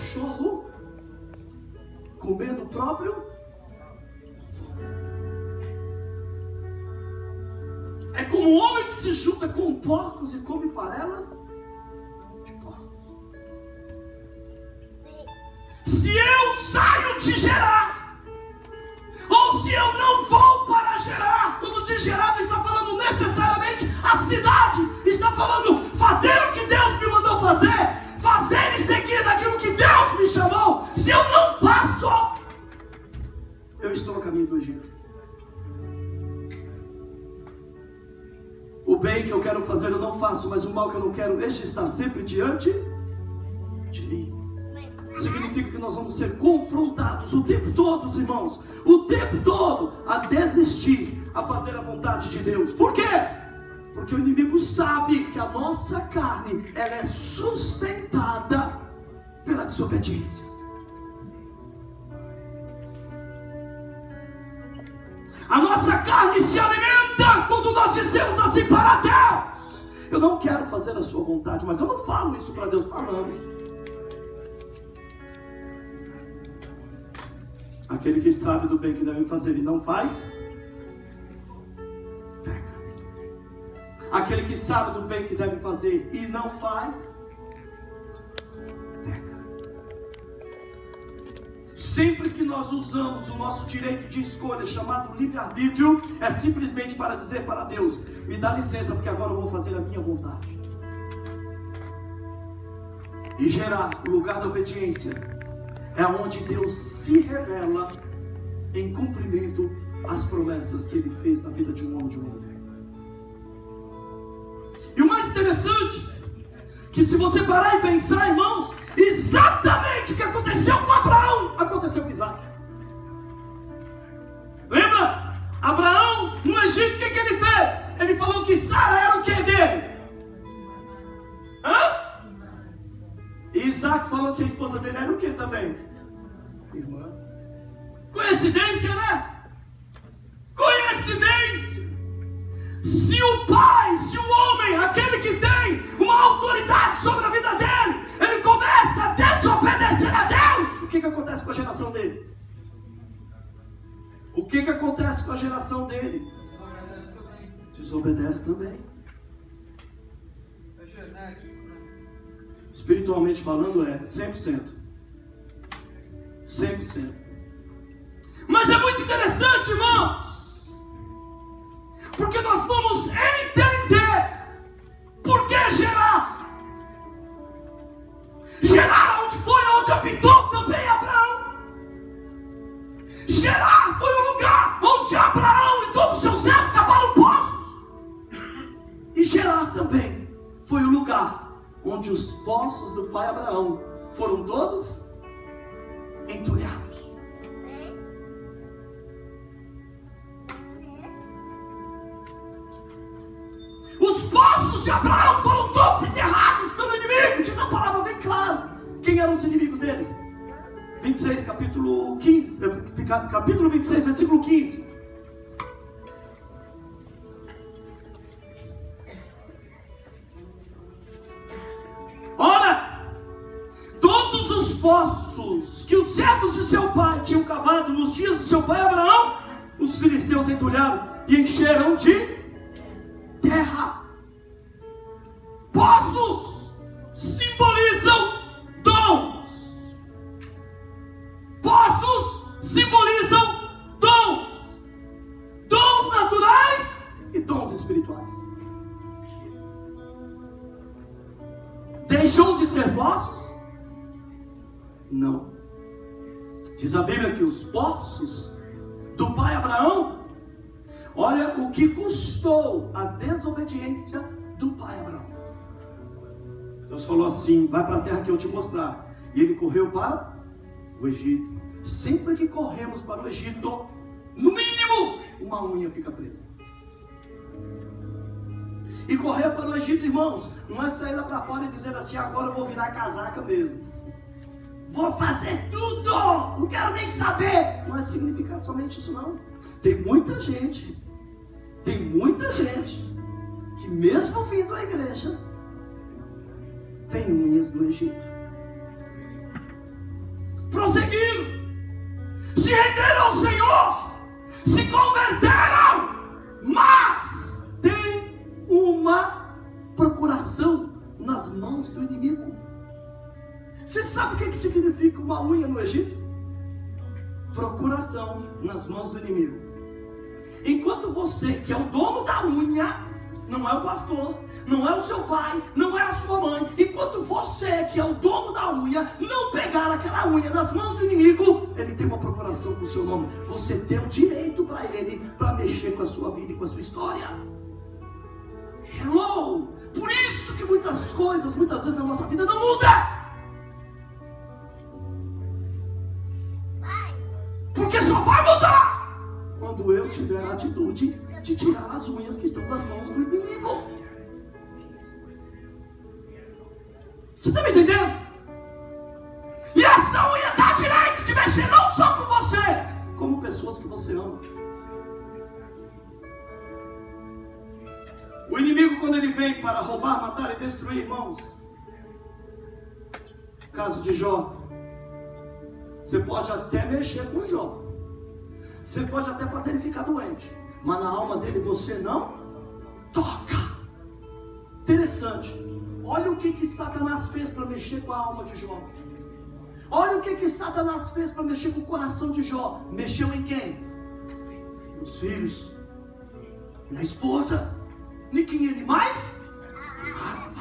cachorro comendo o próprio vômito. É como um homem que se junta com porcos e come farelas de porcos. Se eu saio de Gerar, ou se eu não vou para Gerar, quando diz Gerar não está falando necessariamente a cidade, está falando fazer o que Deus me mandou fazer e seguir naquilo que Deus me chamou. Se eu não faço, eu estou no caminho do Egito. O bem que eu quero fazer eu não faço, mas o mal que eu não quero, este está sempre diante de mim. Significa que nós vamos ser confrontados o tempo todo, irmãos, o tempo todo, a desistir, a fazer a vontade de Deus. Por quê? Porque o inimigo sabe que a nossa carne, ela é sustentada pela desobediência. A nossa carne se alimenta quando nós dizemos assim para Deus: eu não quero fazer a sua vontade. Mas eu não falo isso para Deus, falamos. Aquele que sabe do bem que deve fazer e não faz, peca. Aquele que sabe do bem que deve fazer e não faz, peca. Sempre que nós usamos o nosso direito de escolha, chamado livre-arbítrio, é simplesmente para dizer para Deus: me dá licença, porque agora eu vou fazer a minha vontade. E Gerar, o lugar da obediência, é onde Deus se revela em cumprimento às promessas que Ele fez na vida de um homem e de uma mulher. E o mais interessante, que se você parar e pensar, irmãos, exatamente o que aconteceu com Abraão, aconteceu com Isaac. Lembra? Abraão, no Egito, o que ele fez? Ele falou que Sara era o que dele? E Isaac falou que a esposa dele era o que também? Irmã. Coincidência, né? Coincidência. Se o pai, se o homem, aquele que tem uma autoridade sobre a vida dele, ele começa a desobedecer a Deus, o que acontece com a geração dele? O que acontece com a geração dele? Desobedece também. Espiritualmente falando, é 100%. 100%. Mas é muito interessante, irmãos, porque nós vamos entender por que Gerar. Gerar onde foi onde habitou também Abraão. Gerar foi o lugar onde Abraão e todos os seus servos cavaram poços. E Gerar também foi o lugar onde os poços do pai Abraão foram todos entulhados. Os poços de Abraão foram todos enterrados pelo inimigo. Diz a palavra bem claro. Quem eram os inimigos deles? 26, capítulo 15, capítulo 26, versículo 15. Ora, todos os poços que os servos de seu pai tinham cavado nos dias do seu pai Abraão, os filisteus entulharam e encheram de terra. Poços simbolizam dons. Poços simbolizam dons. Dons naturais e dons espirituais. Deixou de ser poços? Não. Diz a Bíblia que os poços do pai Abraão, olha o que custou a desobediência do pai Abraão. Deus falou assim: vai para a terra que eu te mostrar. E ele correu para o Egito. Sempre que corremos para o Egito, no mínimo uma unha fica presa. E correr para o Egito, irmãos, não é sair lá para fora e dizer assim: agora eu vou virar casaca mesmo, vou fazer tudo, não quero nem saber. Não é significar somente isso, não. Tem muita gente que mesmo vindo à igreja tem unhas no Egito. se renderam ao Senhor, se converteram, mas tem uma procuração nas mãos do inimigo. Você sabe o que significa uma unha no Egito? Procuração nas mãos do inimigo. Enquanto você, que é o dono da unha, não é o pastor, não é o seu pai, não é a sua mãe, enquanto você, que é o dono da unha, não pegar aquela unha nas mãos do inimigo, ele tem uma procuração com o seu nome. Você deu direito para ele, para mexer com a sua vida e com a sua história. Hello! Por isso que muitas coisas, muitas vezes na nossa vida não mudam. Porque só vai mudar quando eu tiver a atitude de tirar as unhas que estão das mãos do inimigo. Você está me entendendo? E essa unha dá direito de mexer não só com você, como pessoas que você ama. O inimigo, quando ele vem para roubar, matar e destruir, irmãos, caso de Jó, você pode até mexer com Jó, você pode até fazer ele ficar doente, mas na alma dele você não toca. Interessante. Olha o que Satanás fez para mexer com a alma de Jó. Olha o que Satanás fez para mexer com o coração de Jó. Mexeu em quem? Nos filhos, na esposa, em quem ele mais amava.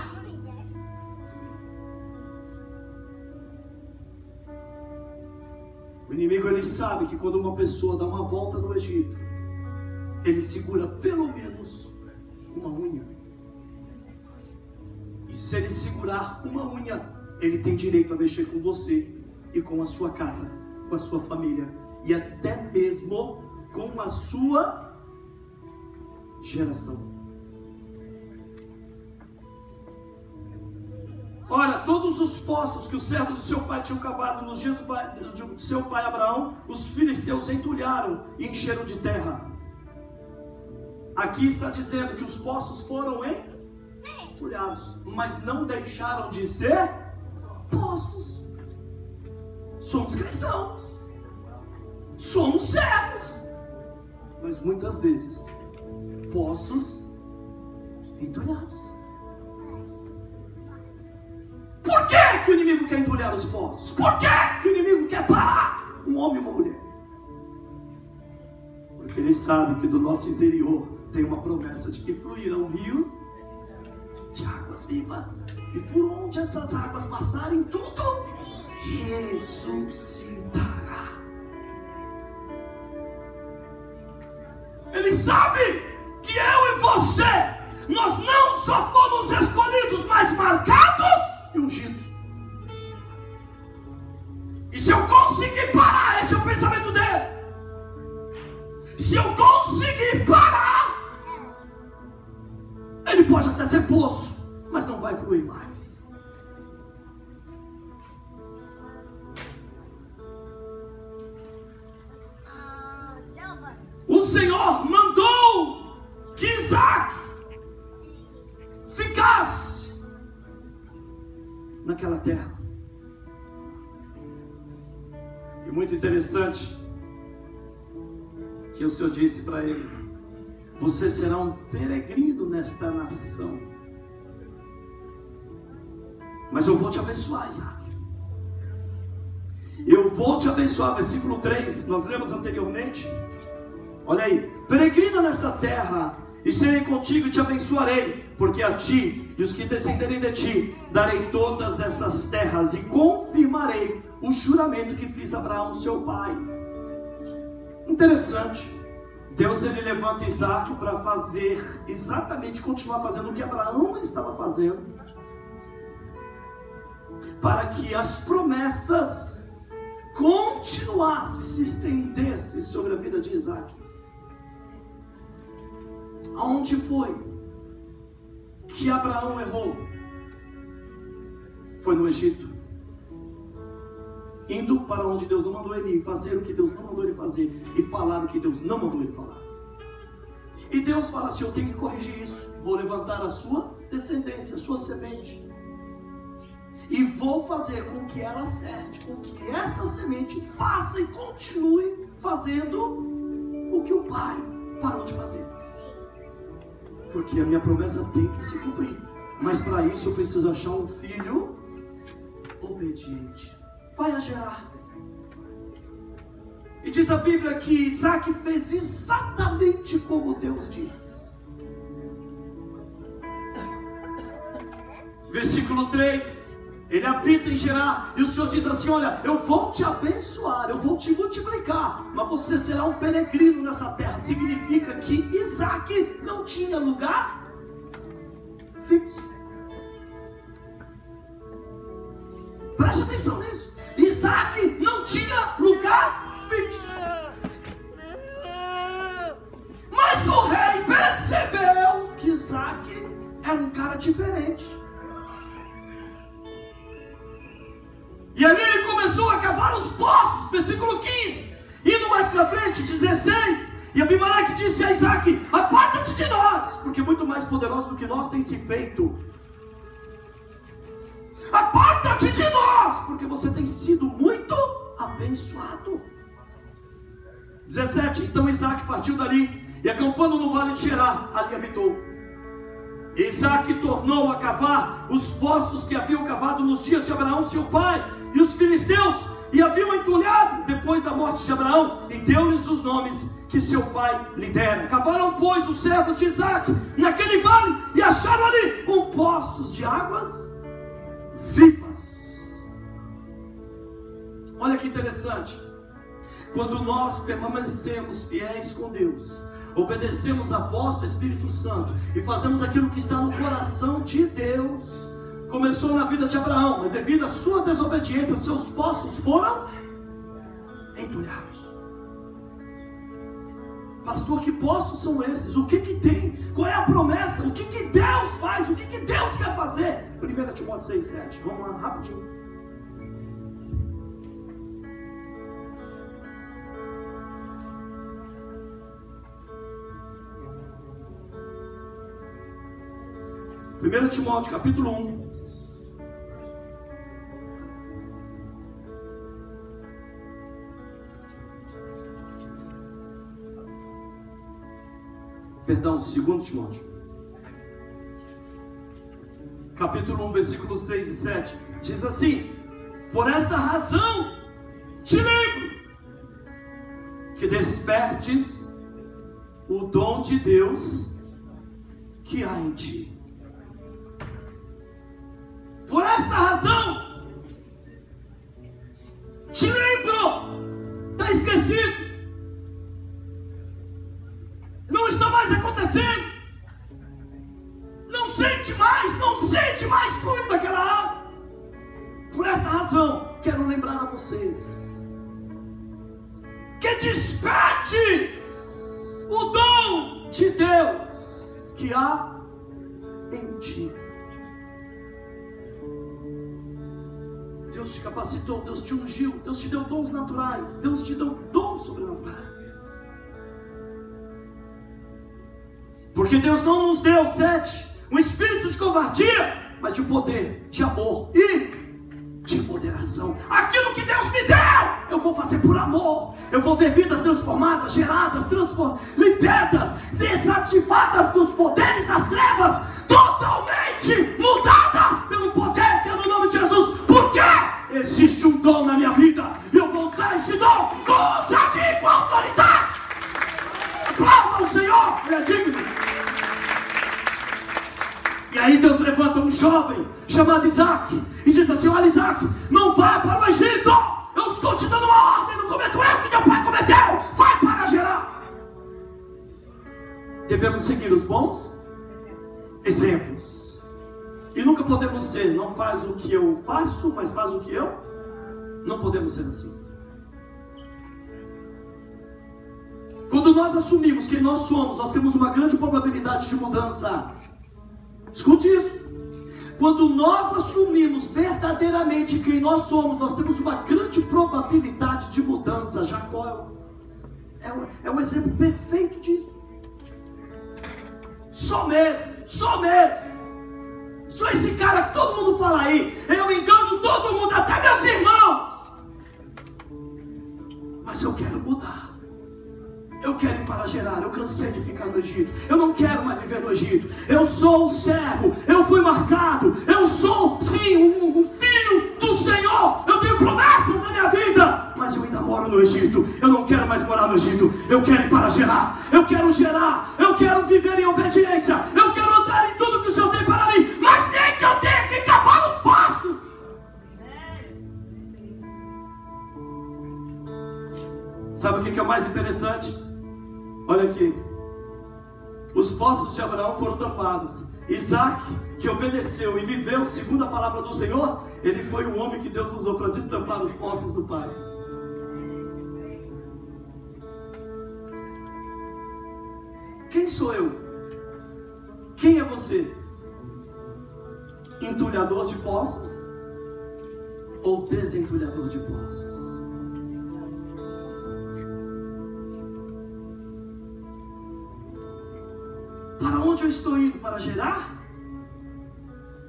O inimigo, ele sabe que quando uma pessoa dá uma volta no Egito, ele segura pelo menos uma unha. E se ele segurar uma unha, ele tem direito a mexer com você e com a sua casa, com a sua família e até mesmo com a sua geração. Ora, todos os poços que os servos do seu pai tinham cavado nos dias do seu pai Abraão, os filisteus entulharam e encheram de terra. Aqui está dizendo que os poços foram entulhados, mas não deixaram de ser poços. Somos cristãos, somos servos, mas muitas vezes poços entulhados. Por que o inimigo quer entulhar os poços? Por que o inimigo quer parar um homem e uma mulher? Porque ele sabe que do nosso interior tem uma promessa de que fluirão rios de águas vivas, e por onde essas águas passarem, tudo ressuscitará. Ele sabe que eu e você, nós não só fomos escolhidos, mas marcados e ungidos. E se eu conseguir parar, esse é o pensamento dele. Se eu conseguir parar, ele pode até ser poço, mas não vai fluir mais. O Senhor mandou que Isaac ficasse naquela terra. E muito interessante que o Senhor disse para ele: você será um peregrino nesta nação, mas eu vou te abençoar, Isaac. Eu vou te abençoar. Versículo 3, nós lemos anteriormente. Olha aí: peregrina nesta terra, e serei contigo e te abençoarei, porque a ti e os que descenderem de ti darei todas essas terras, e confirmarei o juramento que fiz a Abraão seu pai. Interessante. Deus, ele levanta Isaac para fazer exatamente, continuar fazendo o que Abraão estava fazendo, para que as promessas continuassem, se estendessem sobre a vida de Isaac. Aonde foi que Abraão errou? Foi no Egito, indo para onde Deus não mandou ele ir, fazer o que Deus não mandou ele fazer, e falar o que Deus não mandou ele falar. E Deus fala assim: eu tenho que corrigir isso, vou levantar a sua descendência, a sua semente, e vou vou fazer com que ela acerte, com que essa semente faça e continue fazendo o que o pai parou de fazer. Porque a minha promessa tem que se cumprir. Mas para isso eu preciso achar um filho obediente. Vai a Gerar. E diz a Bíblia que Isaac fez exatamente como Deus disse. Versículo 3. Ele habita em Gerar. E o Senhor diz assim: olha, eu vou te abençoar, eu vou te multiplicar, mas você será um peregrino nessa terra. Significa que Isaac não tinha lugar fixo. Preste atenção nisso. Isaac não tinha lugar fixo. Mas o rei percebeu que Isaac era um cara diferente. E ali ele começou a cavar os poços. Versículo 15. Indo mais para frente, 16. E Abimeleque disse a Isaac: aparta-te de nós, porque muito mais poderoso do que nós tem se feito. Aparta-te de nós, porque você tem sido muito abençoado. 17. Então Isaac partiu dali e, acampando no vale de Gerar, ali habitou. Isaac tornou a cavar os poços que haviam cavado nos dias de Abraão seu pai, e os filisteus e haviam entulhado depois da morte de Abraão, e deu-lhes os nomes que seu pai lhe dera. Cavaram, pois, os servos de Isaac naquele vale, e acharam ali poços de águas vivas. Olha que interessante. Quando nós permanecemos fiéis com Deus, obedecemos a voz do Espírito Santo e fazemos aquilo que está no coração de Deus. Começou na vida de Abraão, mas devido à sua desobediência, seus poços foram entulhados. Pastor, que poços são esses? O que tem? Qual é a promessa? O que Deus faz? O que Deus quer fazer? 1 Timóteo 6, 7. Vamos lá, rapidinho. Primeiro Timóteo, capítulo 1. Perdão, 2 Timóteo, capítulo 1, versículos 6 e 7, diz assim: por esta razão te lembro que despertes o dom de Deus que há em ti. Por esta razão te lembro. Está esquecido, não está mais acontecendo, não sente mais fluindo aquela água. Por esta razão quero lembrar a vocês que despertes o dom de Deus que há em ti. Deus te capacitou, Deus te ungiu, Deus te deu dons naturais, Deus te deu dons sobrenaturais. Porque Deus não nos deu, 7, um espírito de covardia, mas de poder, de amor e de moderação. Aquilo que Deus me deu, eu vou fazer por amor. Eu vou ver vidas transformadas, geradas, libertas, desativadas dos poderes das trevas, totalmente mudadas pelo poder que é no nome de Jesus. Por quê? Existe um dom na minha vida, eu vou usar esse dom com ousadia e com autoridade. Aplauda o Senhor, Ele é digno. E aí Deus levanta um jovem chamado Isaac e diz assim: olha, Isaac, não vá para o Egito, eu estou te dando uma ordem, não cometo o erro que teu pai cometeu, vai para Gerar. Devemos seguir os bons exemplos, e nunca podemos ser, não faz o que eu faço, mas faz o que eu. Não podemos ser assim. Quando nós assumimos quem nós somos, nós temos uma grande probabilidade de mudança. Escute isso. Quando nós assumimos verdadeiramente quem nós somos, nós temos uma grande probabilidade de mudança. Jacó é um exemplo perfeito disso. Só mesmo. Sou esse cara que todo mundo fala aí. Eu engano todo sou sim um filho do Senhor, eu tenho promessas na minha vida, mas eu ainda moro no Egito. Eu não quero mais morar no Egito, eu quero ir para gerar, eu quero viver em obediência, eu quero andar em tudo que o Senhor tem para mim, mas nem que eu tenha que cavar os poços. Sabe o que é o mais interessante? Olha aqui, os poços de Abraão foram tampados. Isaac, que obedeceu e viveu segundo a palavra do Senhor, ele foi o homem que Deus usou para destampar os poços do pai. Quem sou eu? Quem é você? Entulhador de poços ou desentulhador de poços? Para onde eu estou indo? Para gerar?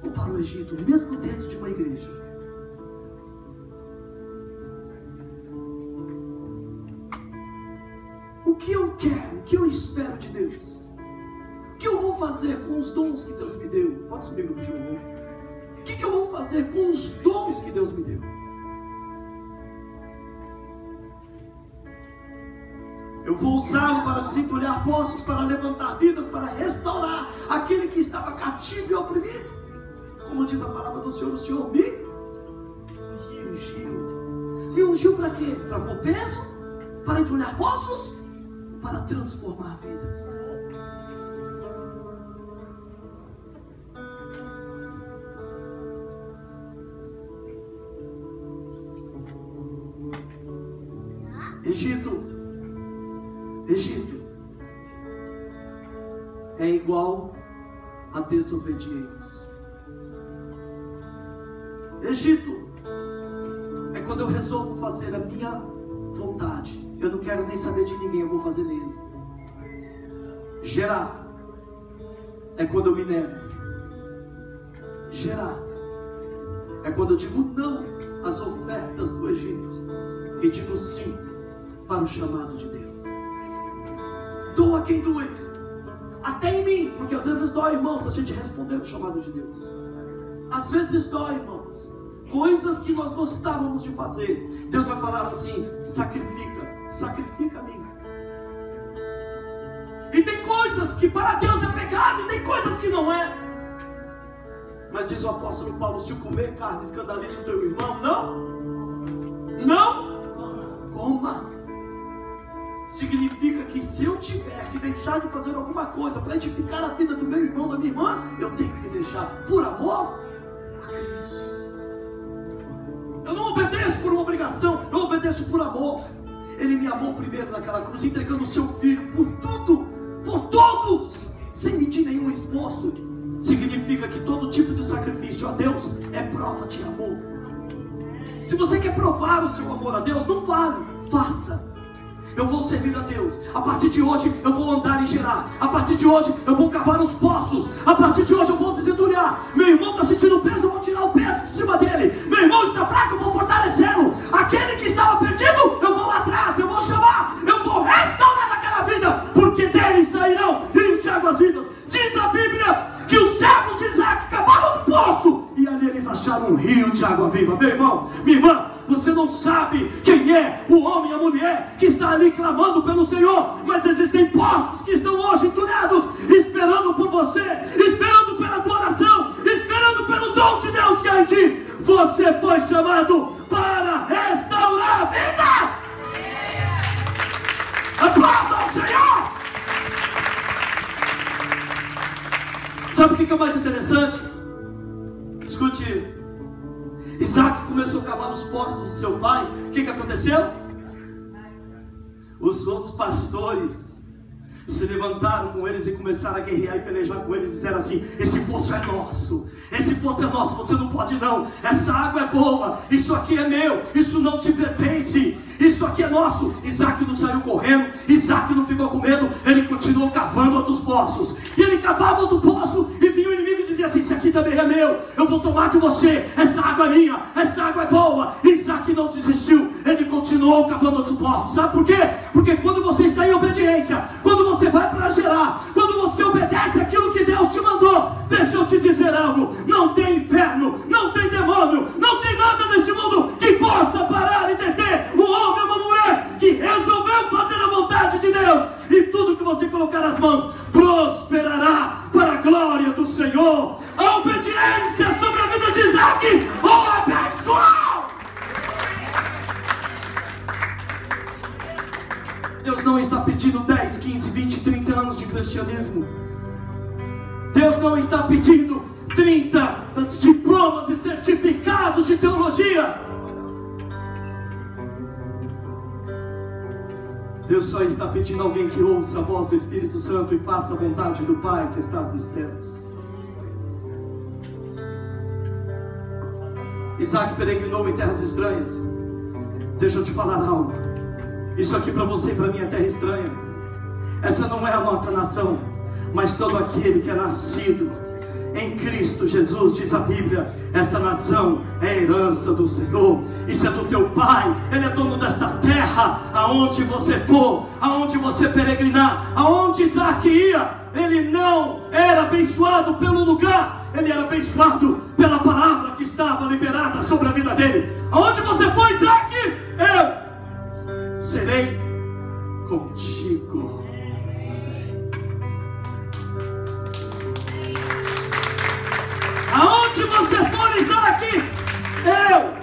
Ou para o Egito, mesmo dentro de uma igreja? O que eu quero? O que eu espero de Deus? O que eu vou fazer com os dons que Deus me deu? Pode subir no último voo. O que eu vou fazer com os dons que Deus me deu? Eu vou usá-lo para desentulhar poços, para levantar vidas, para restaurar aquele que estava cativo e oprimido. Como diz a palavra do Senhor, o Senhor me ungiu. Me ungiu para quê? Para pôr peso? Para entulhar poços? Para transformar vidas. Egito é igual a desobediência. Egito é quando eu resolvo fazer a minha vontade. Eu não quero nem saber de ninguém, eu vou fazer mesmo. Gerar é quando eu me nego. Gerar é quando eu digo não às ofertas do Egito e digo sim para o chamado de Deus. Doa quem doer, até em mim, porque às vezes dói, irmãos, a gente responder o chamado de Deus. Às vezes dói, irmãos, coisas que nós gostávamos de fazer. Deus vai falar assim: sacrifica a mim. E tem coisas que para Deus é pecado, e tem coisas que não é. Mas diz o apóstolo Paulo: se o comer carne escandaliza o teu irmão, não coma. Significa que se eu tiver que deixar de fazer alguma coisa para edificar a vida do meu irmão, da minha irmã, eu tenho que deixar por amor a Cristo. Eu não obedeço por uma obrigação, eu obedeço por amor. Ele me amou primeiro naquela cruz, entregando o seu filho por tudo, por todos, sem medir nenhum esforço. Significa que todo tipo de sacrifício a Deus é prova de amor. Se você quer provar o seu amor a Deus, não fale, faça. Eu vou servir a Deus. A partir de hoje eu vou andar e gerar. A partir de hoje eu vou cavar os poços. A partir de hoje eu vou desentulhar. Meu irmão está sentindo peso, eu vou tirar o peso de cima dele. Meu irmão está fraco, eu vou fortalecê-lo. Aquele que estava perdido, eu vou atrás, eu vou chamar, eu vou restaurar naquela vida, porque dele sairão rios de águas vivas. Diz a Bíblia que os servos de Isaac cavaram do poço e ali eles acharam um rio de água viva. Meu irmão, minha irmã, você não sabe quem é o homem e a mulher que está ali clamando pelo Senhor, mas existem poços que estão hoje entulhados, esperando por você, esperando pela tua oração, esperando pelo dom de Deus que há em ti. Você foi chamado para restaurar vidas. Aplauda ao Senhor. Sabe o que é mais interessante? Escute isso. Isaac começou a cavar os poços do seu pai. O que aconteceu? Os outros pastores se levantaram com eles e começaram a guerrear e pelejar com eles. Disseram assim: esse poço é nosso, esse poço é nosso, você não pode não. Essa água é boa, isso aqui é meu, isso não te pertence, isso aqui é nosso. Isaac não saiu correndo, Isaac não ficou com medo, ele continuou cavando outros poços. E ele cavava outro poço e vinha o inimigo e dizia assim: isso aqui também é meu, eu vou tomar de você, essa água é minha, essa água é boa. E Isaac não desistiu, ele continuou cavando outros poços. Sabe por quê? Porque quando você está em obediência, quando você vai para gerar, quando você obedece aquilo que Deus te mandou, deixa eu te dizer algo: não tem inferno sangue o abençoou. Deus não está pedindo 10, 15, 20, 30 anos de cristianismo. Deus não está pedindo 30 diplomas e certificados de teologia. Deus só está pedindo alguém que ouça a voz do Espírito Santo e faça a vontade do Pai que estás nos céus. Isaac peregrinou em terras estranhas. Deixa eu te falar algo. Isso aqui para você e para mim é terra estranha. Essa não é a nossa nação, mas todo aquele que é nascido em Cristo Jesus, diz a Bíblia, esta nação é a herança do Senhor. Isso é do teu Pai. Ele é dono desta terra. Aonde você for, aonde você peregrinar, aonde Isaac ia, ele não era abençoado pelo lugar, ele era abençoado pela palavra que estava liberada sobre a vida dele. Aonde você for, Isaac, eu serei contigo. Aonde você for, Isaac,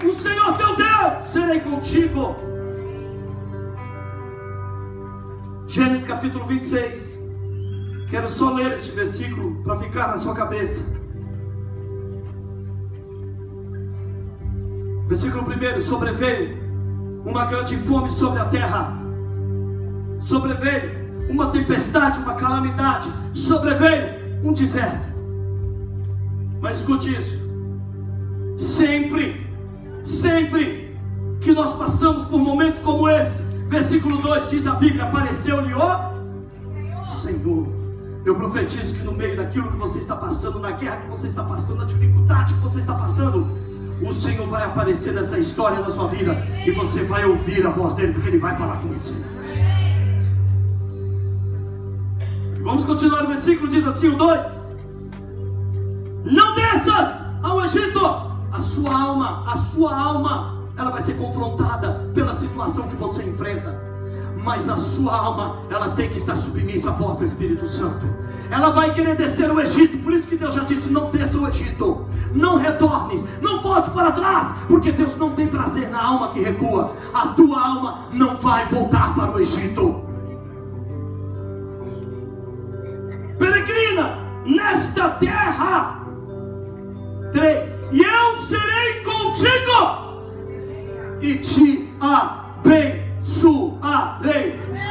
eu, o Senhor teu Deus, serei contigo. Gênesis capítulo 26. Quero só ler este versículo para ficar na sua cabeça. Versículo 1: sobreveio uma grande fome sobre a terra. Sobreveio uma tempestade, uma calamidade. Sobreveio um deserto. Mas escute isso. Sempre que nós passamos por momentos como esse, versículo 2 diz a Bíblia, apareceu-lhe o Senhor. Eu profetizo que no meio daquilo que você está passando, na guerra que você está passando, na dificuldade que você está passando, o Senhor vai aparecer nessa história na sua vida, e você vai ouvir a voz dele, porque ele vai falar com você. Vamos continuar, o versículo diz assim, o 2: não desças ao Egito. A sua alma, ela vai ser confrontada pela situação que você enfrenta. Mas a sua alma, ela tem que estar submissa à voz do Espírito Santo. Ela vai querer descer ao Egito. Por isso que Deus já disse, não desça ao Egito. Não retornes, não volte para trás. Porque Deus não tem prazer na alma que recua. A tua alma não vai voltar para o Egito. Peregrina nesta terra. 3: e eu serei contigo e te abençoarei.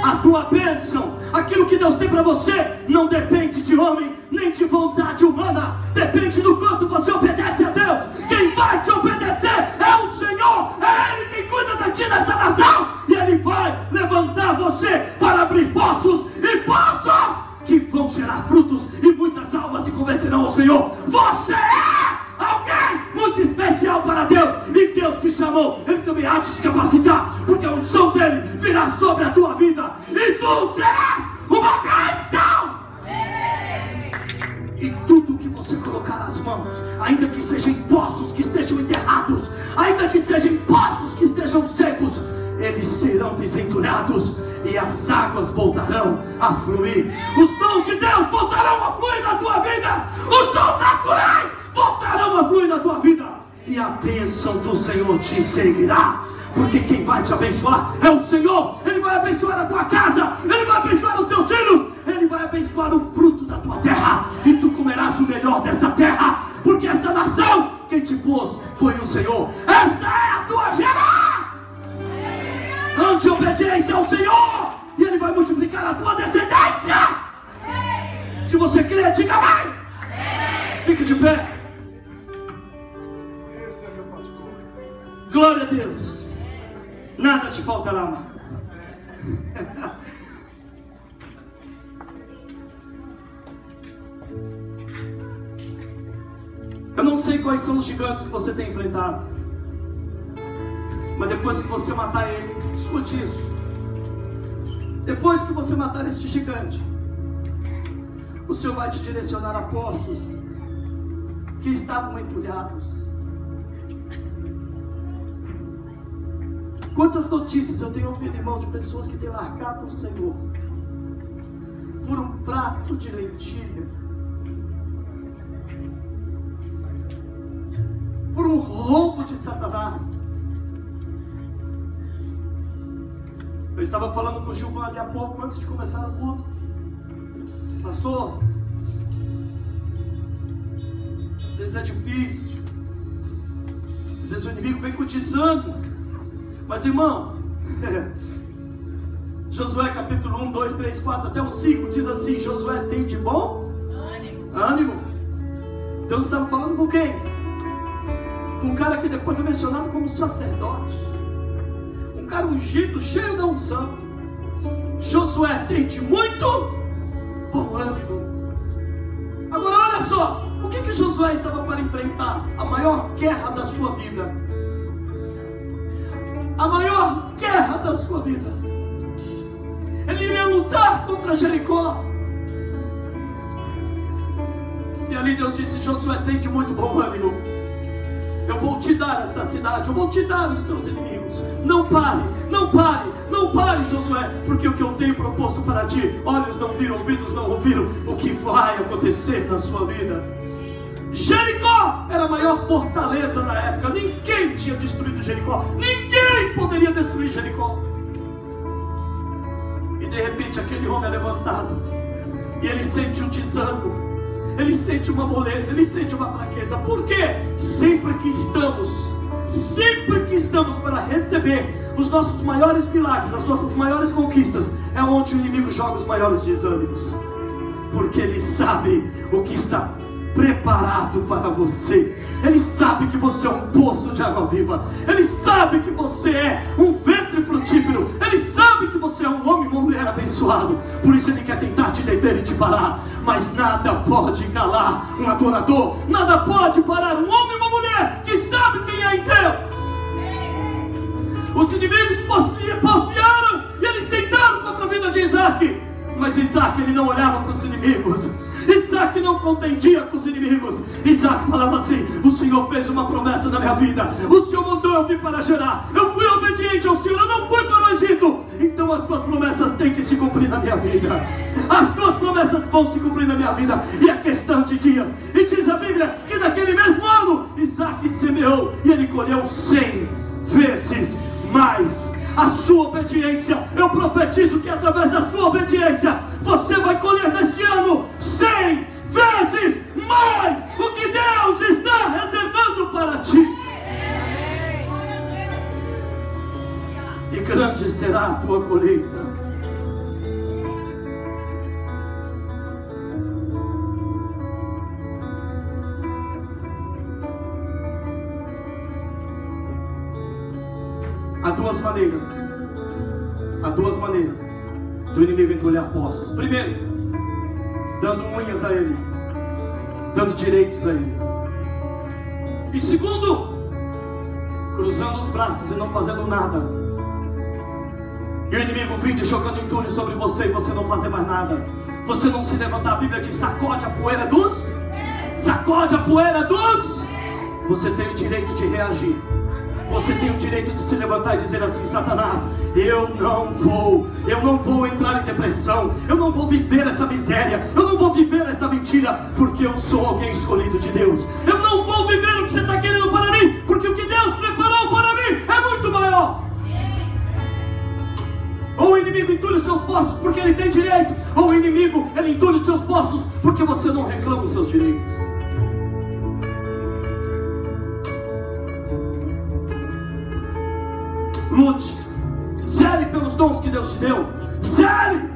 A tua bênção, aquilo que Deus tem para você, não depende de homem, nem de vontade humana. Depende do quanto você obedece a Deus. Quem vai te obedecer é o Senhor. É Ele quem cuida de ti nesta nação. E Ele vai levantar você para abrir poços e poços que vão gerar frutos, e muitas almas se converterão ao Senhor. Você é alguém muito especial para Deus, e Deus te chamou. Ele também há de te capacitar, porque a unção dele virá sobre a tua vida, e tu serás uma bênção. E tudo que você colocar nas mãos, ainda que sejam em poços que estejam enterrados, ainda que sejam em poços que estejam secos, eles serão desentulhados, e as águas voltarão a fluir. Os dons de Deus voltarão a fluir na tua vida. Os dons naturais voltarão a fluir na tua vida, e a bênção do Senhor te seguirá. Porque quem vai te abençoar é o Senhor. Ele vai abençoar a tua casa, Ele vai abençoar os teus filhos, Ele vai abençoar o fruto da tua terra, e tu comerás o melhor desta terra. Porque esta nação, quem te pôs foi o Senhor. Esta é a tua geração. Ante obediência ao Senhor, e Ele vai multiplicar a tua descendência. Se você crê, diga amém. Fique de pé. Glória a Deus. Nada te faltará, mano. Eu não sei quais são os gigantes que você tem enfrentado, mas depois que você matar ele, escute isso. Depois que você matar este gigante, o Senhor vai te direcionar a poços que estavam entulhados. Quantas notícias eu tenho ouvido, irmão, de pessoas que têm largado o Senhor por um prato de lentilhas, por um de Satanás. Eu estava falando com o Gilvan ali há pouco, antes de começar o culto. Pastor, às vezes é difícil, às vezes o inimigo vem com desânimo, mas irmãos, Josué capítulo 1, 2, 3, 4 até o 5 diz assim: Josué, tem de bom ânimo. Deus estava falando com quem? Com um cara que depois é mencionado como sacerdote, um cara ungido, cheio da unção. Josué, tem de muito bom ânimo. Agora olha só, o que Josué estava para enfrentar? A maior guerra da sua vida. A maior guerra da sua vida. Ele iria lutar contra Jericó. E ali Deus disse: Josué, tem de muito bom ânimo. Eu vou te dar esta cidade, eu vou te dar os teus inimigos. Não pare, não pare, não pare, Josué, porque o que eu tenho proposto para ti, olhos não viram, ouvidos não ouviram, o que vai acontecer na sua vida. Jericó era a maior fortaleza na época. Ninguém tinha destruído Jericó, ninguém poderia destruir Jericó. E de repente aquele homem é levantado, e ele sente um desânimo, ele sente uma moleza, ele sente uma fraqueza. Por quê? Sempre que estamos para receber os nossos maiores milagres, as nossas maiores conquistas, é onde o inimigo joga os maiores desânimos, porque ele sabe o que está preparado para você. Ele sabe que você é um poço de água viva. Ele sabe que você é um ventre frutífero. Ele sabe que você é um homem e uma mulher abençoado. Por isso ele quer tentar te deter e te parar. Mas nada pode calar um adorador. Nada pode parar um homem e uma mulher que sabe quem é em Deus. Os inimigos porfiaram e eles tentaram contra a vida de Isaac. Mas Isaac, ele não olhava para os inimigos. Isaac não contendia com os inimigos. Isaac falava assim: o Senhor fez uma promessa na minha vida, o Senhor mandou eu vir para Gerar, eu fui obediente ao Senhor, eu não fui para o Egito. Então as tuas promessas têm que se cumprir na minha vida. As tuas promessas vão se cumprir na minha vida. E é questão de dias. E diz a Bíblia que naquele mesmo ano Isaac semeou e ele colheu 100 vezes mais. A sua obediência, eu profetizo que através da sua obediência você vai colher neste ano 100 vezes mais o que Deus está reservando para ti. E grande será a tua colheita. Há duas maneiras do inimigo entulhar poços. Primeiro, dando unhas a ele, dando direitos a ele. E segundo, cruzando os braços e não fazendo nada. E o inimigo vindo e jogando entulho sobre você e você não fazer mais nada. Você não se levantar. A Bíblia diz: sacode a poeira dos. Sacode a poeira dos. Você tem o direito de reagir. Você tem o direito de se levantar e dizer assim: Satanás, eu não vou entrar em depressão, eu não vou viver essa miséria, eu não vou viver essa mentira, porque eu sou alguém escolhido de Deus. Eu não vou viver o que você está querendo para mim, porque o que Deus preparou para mim é muito maior. Ou o inimigo entulha os seus poços porque ele tem direito, ou o inimigo, ele entulha os seus poços porque você não reclama os seus direitos. Lute, zele pelos dons que Deus te deu. Zele.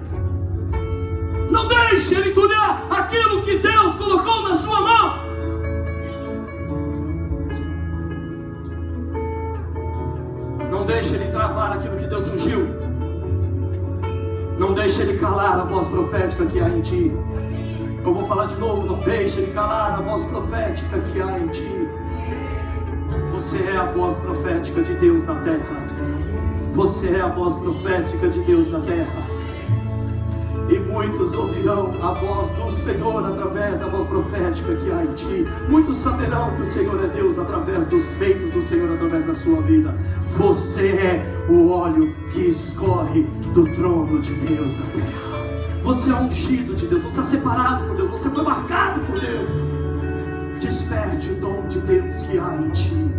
Não deixe ele entulhar aquilo que Deus colocou na sua mão. Não deixe ele travar aquilo que Deus ungiu. Não deixe ele calar a voz profética que há em ti. Eu vou falar de novo: não deixe ele calar a voz profética que há em ti. Você é a voz profética de Deus na terra. Você é a voz profética de Deus na terra. E muitos ouvirão a voz do Senhor através da voz profética que há em ti. Muitos saberão que o Senhor é Deus através dos feitos do Senhor através da sua vida. Você é o óleo que escorre do trono de Deus na terra. Você é ungido de Deus. Você é separado por Deus. Você foi marcado por Deus. Desperte o dom de Deus que há em ti.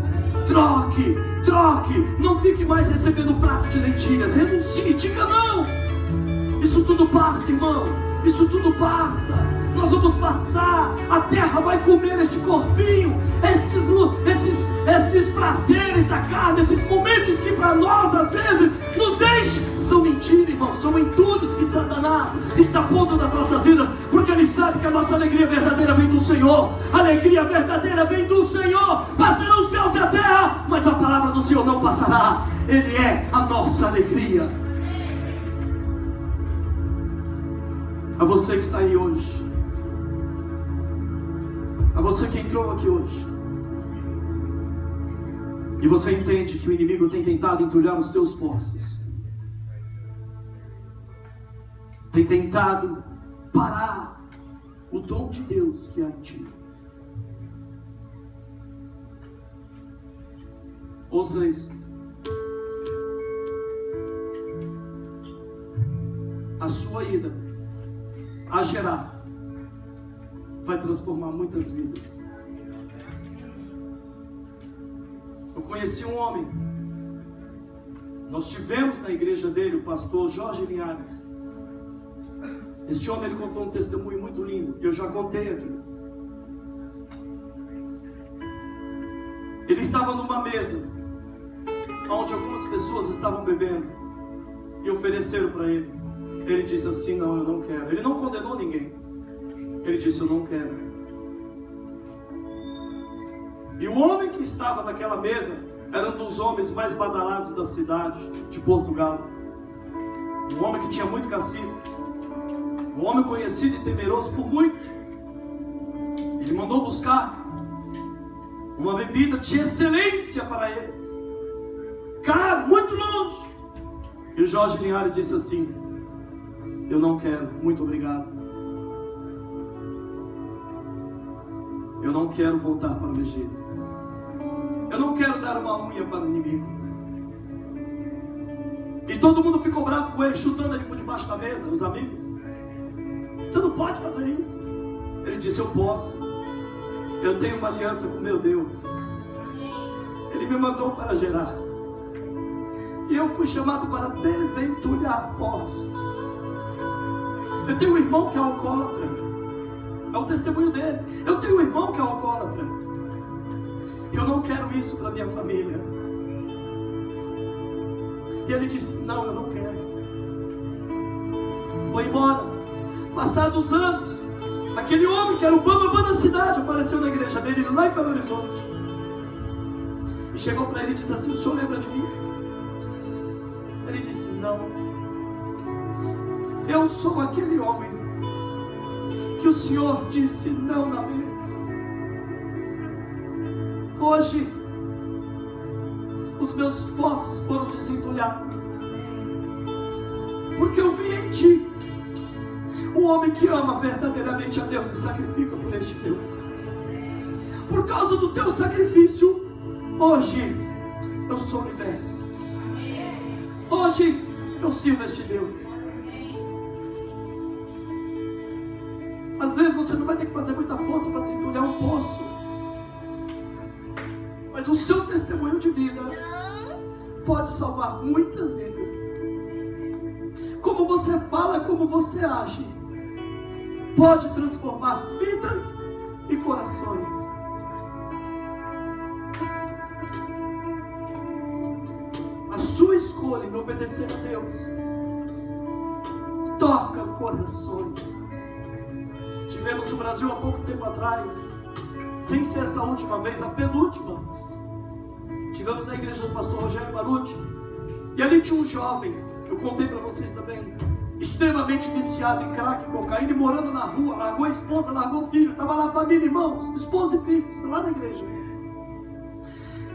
troque, não fique mais recebendo prato de lentilhas, renuncie, diga não. Isso tudo passa, irmão, isso tudo passa. Nós vamos passar, a terra vai comer este corpinho, esses prazeres da carne, esses momentos que para nós às vezes nos enchem, são mentira, irmão, são entulhos que Satanás está pondo nas nossas vidas, porque ele sabe que a nossa alegria verdadeira vem do Senhor. A alegria verdadeira vem do Senhor. Passarão os céus e a terra, mas a palavra do Senhor não passará. Ele é a nossa alegria. A você que está aí hoje, a você que entrou aqui hoje, e você entende que o inimigo tem tentado entulhar os teus posses, tem tentado parar o dom de Deus que há em ti. Ouça isso. A sua ida a Gerar vai transformar muitas vidas. Eu conheci um homem, nós tivemos na igreja dele o pastor Jorge Linhares. Este homem, ele contou um testemunho muito lindo, eu já contei aqui. Ele estava numa mesa onde algumas pessoas estavam bebendo e ofereceram para ele. Ele disse assim: não, eu não quero. Ele não condenou ninguém, ele disse: eu não quero. E o homem que estava naquela mesa era um dos homens mais badalados da cidade de Portugal, um homem que tinha muito cacife, um homem conhecido e temeroso por muitos. Ele mandou buscar uma bebida de excelência para eles, caro, muito longe. E o Jorge Linhares disse assim: eu não quero, muito obrigado. Eu não quero voltar para o Egito. Eu não quero dar uma unha para o inimigo. E todo mundo ficou bravo com ele, chutando ele por debaixo da mesa, os amigos. Você não pode fazer isso. Ele disse: eu posso. Eu tenho uma aliança com meu Deus. Ele me mandou para Gerar. E eu fui chamado para desentulhar postos. Eu tenho um irmão que é alcoólatra. É o testemunho dele. Eu tenho um irmão que é alcoólatra. Eu não quero isso para minha família. E ele disse: não, eu não quero. Foi embora. Passados anos, aquele homem que era o bambambam da cidade apareceu na igreja dele lá em Belo Horizonte. E chegou para ele e disse assim: o senhor lembra de mim? Ele disse: não. Eu sou aquele homem que o Senhor disse não na mesa. Hoje os meus poços foram desentulhados, porque eu vi em ti um homem que ama verdadeiramente a Deus e sacrifica por este Deus. Por causa do teu sacrifício, hoje eu sou liberto. Hoje eu sirvo a este Deus. Às vezes você não vai ter que fazer muita força para desentulhar um poço, mas o seu testemunho de vida pode salvar muitas vidas. Como você fala, como você age, pode transformar vidas e corações. A sua escolha em obedecer a Deus toca corações. Tivemos no Brasil há pouco tempo atrás, sem ser essa última vez, a penúltima. Tivemos na igreja do pastor Rogério Maruti, e ali tinha um jovem, eu contei para vocês também, extremamente viciado em crack, cocaína, e morando na rua. Largou a esposa, largou o filho, estava lá a família, irmãos, esposa e filhos, lá na igreja.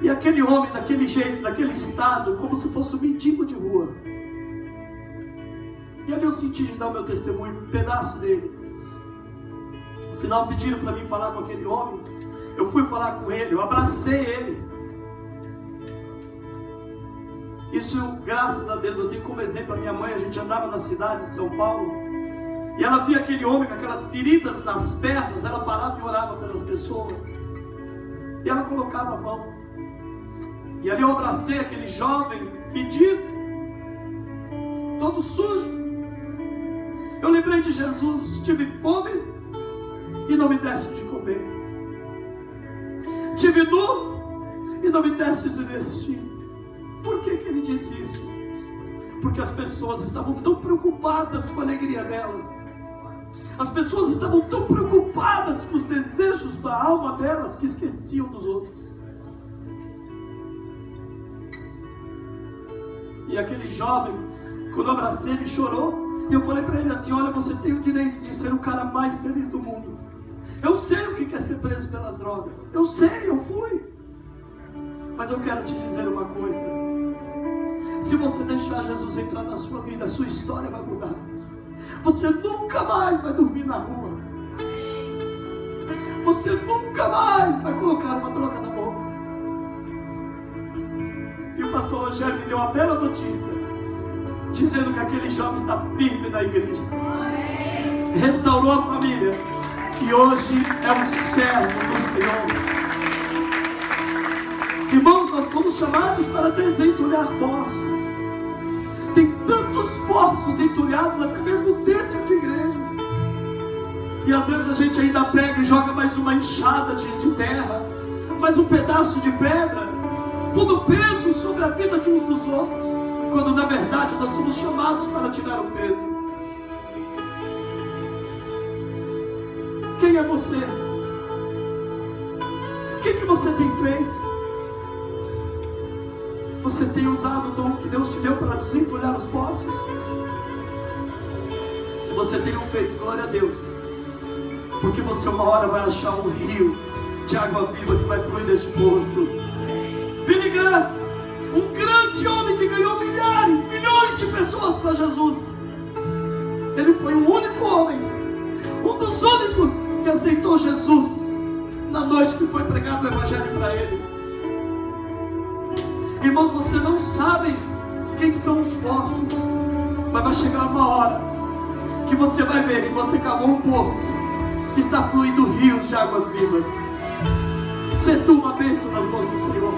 E aquele homem, daquele jeito, daquele estado, como se fosse um mendigo de rua. E ali eu senti de dar o meu testemunho, um pedaço dele. No final pediram para mim falar com aquele homem. Eu fui falar com ele, eu abracei ele. Isso, graças a Deus, eu tenho como exemplo a minha mãe. A gente andava na cidade de São Paulo, e ela via aquele homem com aquelas feridas nas pernas. Ela parava e orava pelas pessoas, e ela colocava a mão. E ali eu abracei aquele jovem fedido, todo sujo. Eu lembrei de Jesus: tive fome e não me deste de comer, tive nu e não me deste de vestir. Por que ele disse isso? Porque as pessoas estavam tão preocupadas com a alegria delas, as pessoas estavam tão preocupadas com os desejos da alma delas, que esqueciam dos outros. E aquele jovem, quando eu abracei, ele chorou. E eu falei para ele assim: olha, você tem o direito de ser o cara mais feliz do mundo. Eu sei o que é ser preso pelas drogas, eu sei, eu fui. Mas eu quero te dizer uma coisa: se você deixar Jesus entrar na sua vida, a sua história vai mudar. Você nunca mais vai dormir na rua, você nunca mais vai colocar uma droga na boca. E o pastor Rogério me deu uma bela notícia, dizendo que aquele jovem está firme na igreja, restaurou a família e hoje é um servo do Senhor. Irmãos, nós fomos chamados para desentulhar poços. Tem tantos poços entulhados até mesmo dentro de igrejas, e às vezes a gente ainda pega e joga mais uma enxada de terra, mais um pedaço de pedra, pondo peso sobre a vida de uns dos outros, quando na verdade nós somos chamados para tirar o peso. Quem é você? O que você tem feito? Você tem usado o dom que Deus te deu para desentulhar os poços? Se você tem feito, glória a Deus, porque você uma hora vai achar um rio de água viva que vai fluir deste poço. Billy Graham, um grande homem que ganhou milhares, milhões de pessoas para Jesus, ele foi o único homem, um dos únicos que aceitou Jesus na noite que foi pregado o Evangelho para ele. Irmãos, você não sabe quem são os poços, mas vai chegar uma hora que você vai ver que você cavou um poço que está fluindo rios de águas vivas. Sê tu uma bênção nas mãos do Senhor.